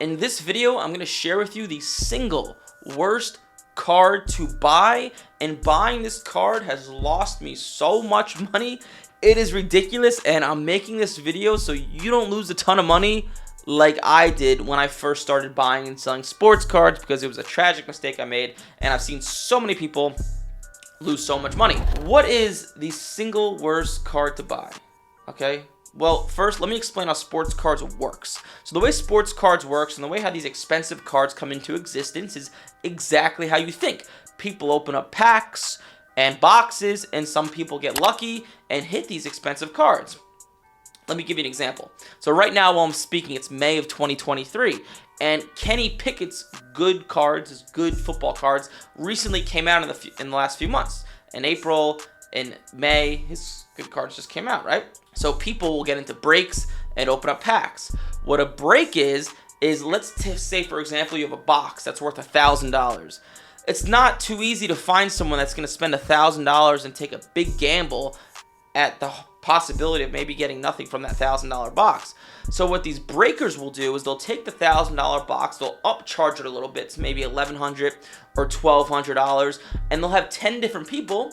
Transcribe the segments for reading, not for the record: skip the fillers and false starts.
In this video, I'm going to share with you the single worst card to buy, and buying this card has lost me so much money. It is ridiculous, and I'm making this video so you don't lose a ton of money like I did when I first started buying and selling sports cards, because it was a tragic mistake I made, and I've seen so many people lose so much money. What is the single worst card to buy? Okay, well, first let me explain how sports cards works. So the way sports cards works and the way how these expensive cards come into existence is exactly how you think. People open up packs and boxes, and some people get lucky and hit these expensive cards. Let me give you an example. So right now while I'm speaking, it's May of 2023, and Kenny Pickett's good cards, his good football cards, recently came out in the last few months. In April, in May, his good cards just came out, right? So people will get into breaks and open up packs. What a break is let's say, for example, you have a box that's worth $1,000. It's not too easy to find someone that's going to spend $1,000 and take a big gamble at the possibility of maybe getting nothing from that $1,000 box. So what these breakers will do is they'll take the $1,000 box, they'll upcharge it a little bit to maybe $1,100 or $1,200, and they'll have 10 different people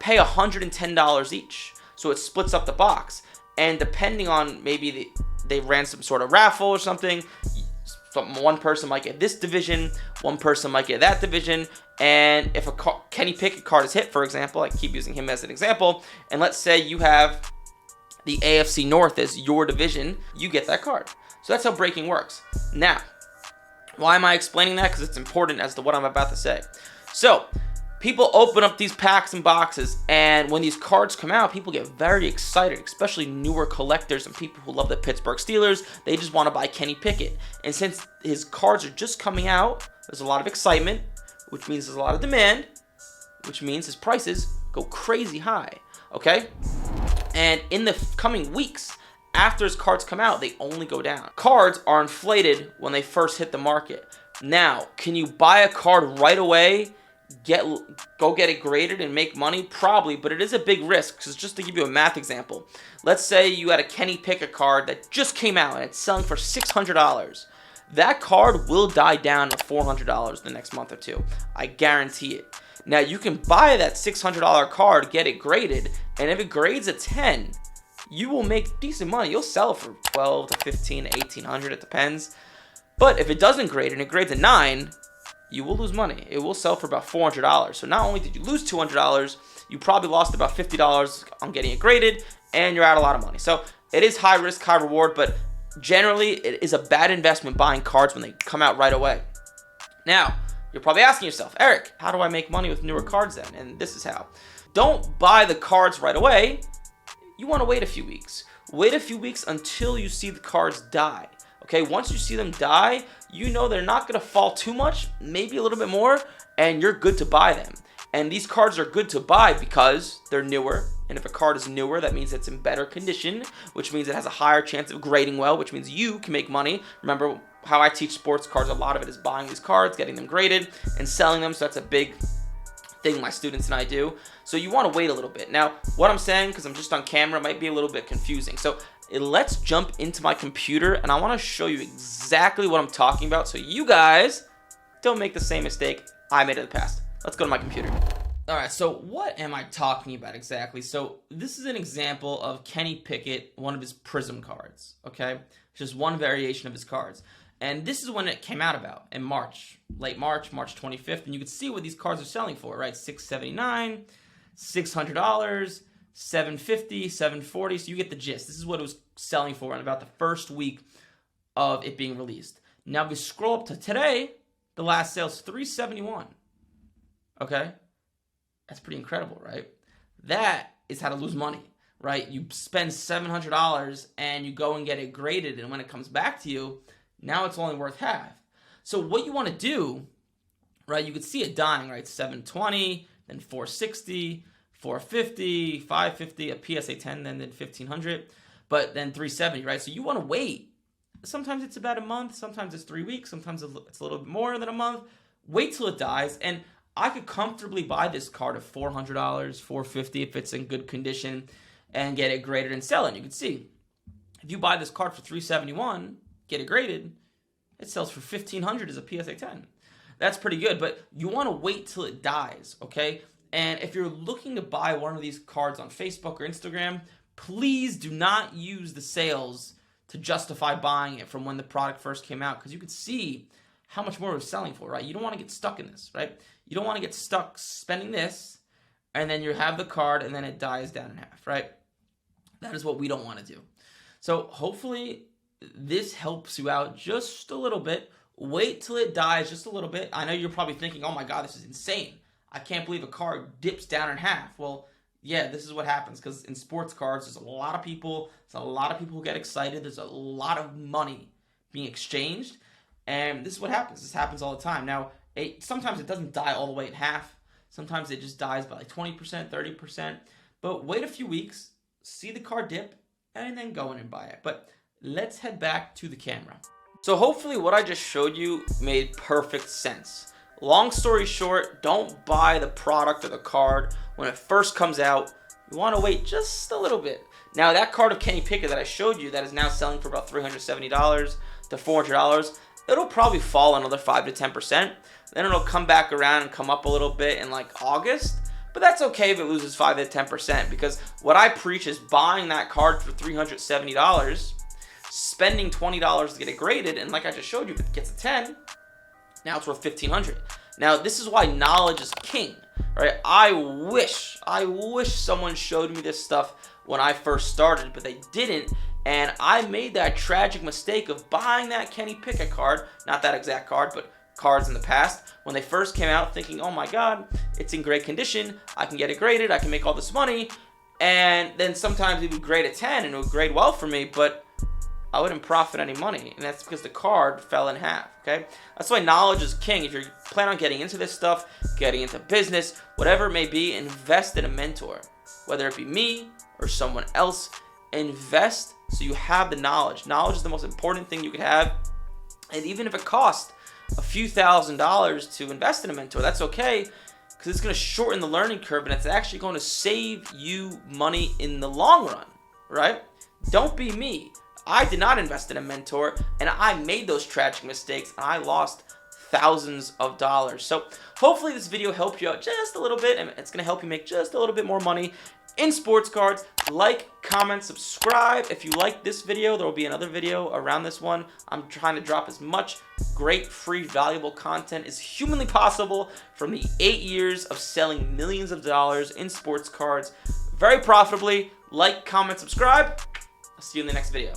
pay $110 each. So it splits up the box, and depending on maybe they ran some sort of raffle or something, one person might get this division, one person might get that division, and if a Kenny Pickett card is hit, for example, I keep using him as an example, and let's say you have the AFC North as your division, you get that card. So that's how breaking works. Now, why am I explaining that? Because it's important as to what I'm about to say. So, people open up these packs and boxes, and when these cards come out, people get very excited, especially newer collectors and people who love the Pittsburgh Steelers. They just want to buy Kenny Pickett. And since his cards are just coming out, there's a lot of excitement, which means there's a lot of demand, which means his prices go crazy high, okay? And in the coming weeks, after his cards come out, they only go down. Cards are inflated when they first hit the market. Now, can you buy a card right away, go get it graded and make money? Probably, but it is a big risk. Because just to give you a math example, let's say you had a Kenny Pickett card that just came out and it's selling for $600. That card will die down to $400 the next month or two. I guarantee it. Now, you can buy that $600 card, get it graded, and if it grades a 10, you will make decent money. You'll sell it for $1,200 to $1,500 to $1,800, it depends. But if it doesn't grade and it grades a 9, you will lose money. It will sell for about $400. So not only did you lose $200, you probably lost about $50 on getting it graded, and you're out a lot of money. So it is high risk, high reward, but generally it is a bad investment buying cards when they come out right away. Now, you're probably asking yourself, Eric, how do I make money with newer cards then? And this is how. Don't buy the cards right away. You want to wait a few weeks. Wait a few weeks until you see the cards die. Okay, once you see them die, you know they're not going to fall too much, maybe a little bit more, and you're good to buy them. And these cards are good to buy because they're newer. And if a card is newer, that means it's in better condition, which means it has a higher chance of grading well, which means you can make money. Remember how I teach sports cards, a lot of it is buying these cards, getting them graded, and selling them. So that's a big thing my students and I do. So you want to wait a little bit. Now, what I'm saying, because I'm just on camera, might be a little bit confusing. So let's jump into my computer, and I want to show you exactly what I'm talking about so you guys don't make the same mistake I made in the past. Let's go to my computer. All right, so what am I talking about exactly? So this is an example of Kenny Pickett, one of his Prism cards, okay? It's just one variation of his cards. And this is when it came out about, in March, late March, March 25th. And you can see what these cards are selling for, right? $679, $600, $750, $740. So you get the gist. This is what it was selling for in about the first week of it being released. Now, if we scroll up to today, the last sale is $371. Okay? That's pretty incredible, right? That is how to lose money, right? You spend $700 and you go and get it graded, and when it comes back to you, now it's only worth half. So what you want to do, right, you could see it dying, right? $720, then $460, $450, $550, a PSA 10, then $1,500, but then $370, right? So you want to wait. Sometimes it's about a month, sometimes it's 3 weeks, sometimes it's a little bit more than a month. Wait till it dies, and I could comfortably buy this card at $400, $450 if it's in good condition, and get it graded and sell it. You can see, if you buy this card for $371, get it graded, it sells for $1,500 as a PSA 10. That's pretty good, but you want to wait till it dies, okay? And if you're looking to buy one of these cards on Facebook or Instagram, please do not use the sales to justify buying it from when the product first came out, because you could see how much more it was selling for, right? You don't want to get stuck in this, right? You don't want to get stuck spending this, and then you have the card, and then it dies down in half, right? That is what we don't want to do. So hopefully this helps you out just a little bit. Wait till it dies just a little bit. I know you're probably thinking, oh my God, this is insane. I can't believe a card dips down in half. Well, yeah, this is what happens, because in sports cards, there's a lot of people who get excited. There's a lot of money being exchanged, and this is what happens. This happens all the time. Now, sometimes it doesn't die all the way in half. Sometimes it just dies by like 20%, 30%. But wait a few weeks, see the card dip, and then go in and buy it. But let's head back to the camera. So hopefully what I just showed you made perfect sense. Long story short, don't buy the product or the card when it first comes out. You want to wait just a little bit. Now that card of Kenny Pickett that I showed you that is now selling for about $370 to $400, it'll probably fall another 5 to 10%. Then it'll come back around and come up a little bit in like August. But that's okay if it loses 5 to 10%, because what I preach is buying that card for $370, spending $20 to get it graded, and like I just showed you, if it gets a 10, now it's worth $1,500. Now this is why knowledge is king, right? I wish someone showed me this stuff when I first started, but they didn't, and I made that tragic mistake of buying that Kenny Pickett card, not that exact card, but cards in the past, when they first came out, thinking, oh my God, it's in great condition, I can get it graded, I can make all this money, and then sometimes it would grade a 10 and it would grade well for me, but I wouldn't profit any money, and that's because the card fell in half, okay? That's why knowledge is king. If you plan on getting into this stuff, getting into business, whatever it may be, invest in a mentor. Whether it be me or someone else, invest so you have the knowledge. Knowledge is the most important thing you could have, and even if it costs a few $1,000s to invest in a mentor, that's okay, because it's going to shorten the learning curve, and it's actually going to save you money in the long run, right? Don't be me. I did not invest in a mentor, and I made those tragic mistakes, and I lost thousands of dollars. So hopefully this video helped you out just a little bit, and it's going to help you make just a little bit more money in sports cards. Like, comment, subscribe. If you like this video, there will be another video around this one. I'm trying to drop as much great, free, valuable content as humanly possible from the 8 years of selling millions of dollars in sports cards very profitably. Like, comment, subscribe. I'll see you in the next video.